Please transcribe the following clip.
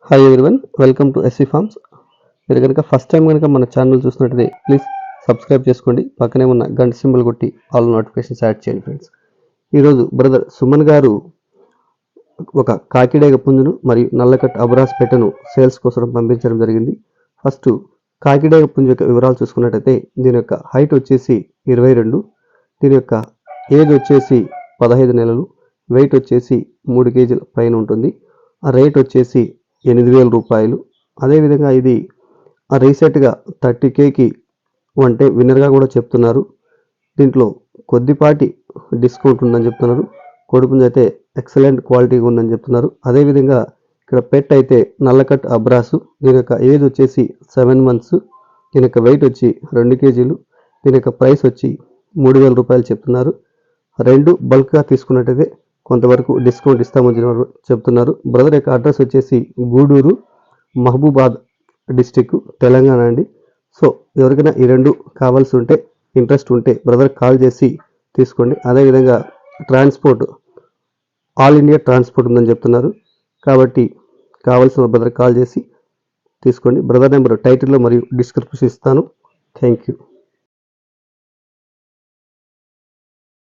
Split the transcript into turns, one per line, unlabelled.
Hi everyone, welcome to SC farms. మీరు కనుక first time కనుక మన ఛానల్ చూసినట్టయితే ప్లీజ్ సబ్స్క్రైబ్ చేసుకోండి. పక్కనే ఉన్న గంట సింబల్ కొట్టి ఆల్ నోటిఫికేషన్స్ యాడ్ చేయండి ఫ్రెండ్స్. ఈరోజు బ్రదర్ సుమన్ గారు ఒక కాకిడేగ పుంజును మరియు నల్లకట్ అబ్రాస్ పెట్టను సేల్స్ కోసం పంపించడం జరిగింది. ఫస్ట్ కాకిడేగ పుంజు యొక్క వివరాలు చూసుకున్నట్టయితే దీని యొక్క హైట్ వచ్చేసి 22, దీని యొక్క ఏజ్ వచ్చేసి 15 నెలలు, వెయిట్ వచ్చేసి 3 కేజీల పైన ఉంటుంది. ఆ రేట్ వచ్చేసి 8,000 రూపాయలు. అదేవిధంగా ఇది రీసెంట్గా 30Kకి అంటే విన్నర్గా కూడా చెప్తున్నారు. దీంట్లో కొద్దిపాటి డిస్కౌంట్ ఉందని చెప్తున్నారు. కోడిపుంజు అయితే ఎక్సలెంట్ క్వాలిటీగా ఉందని చెప్తున్నారు. అదేవిధంగా ఇక్కడ పెట్ అయితే నల్లకట్ అబ్రాసు, దీని యొక్క ఏజ్ వచ్చేసి 7 మంత్స్, దీని యొక్క వెయిట్ వచ్చి 2 కేజీలు, దీని యొక్క ప్రైస్ వచ్చి 3,000 రూపాయలు చెప్తున్నారు. రెండు బల్క్గా తీసుకున్నట్టయితే కొంతవరకు డిస్కౌంట్ ఇస్తామని చెప్తున్నారు. బ్రదర్ యొక్క అడ్రస్ వచ్చేసి గూడూరు, మహబూబాద్ డిస్టిక్, తెలంగాణ అండి. సో ఎవరికైనా ఈ రెండు కావాల్సి ఉంటే, ఇంట్రెస్ట్ ఉంటే బ్రదర్ కాల్ చేసి తీసుకోండి. అదేవిధంగా ట్రాన్స్పోర్ట్ ఆల్ ఇండియా ట్రాన్స్పోర్ట్ ఉందని చెప్తున్నారు. కాబట్టి కావాల్సిన బ్రదర్ కాల్ చేసి తీసుకోండి. బ్రదర్ నెంబర్ టైటిల్లో మరియు డిస్క్రిప్షన్ ఇస్తాను. Thank you.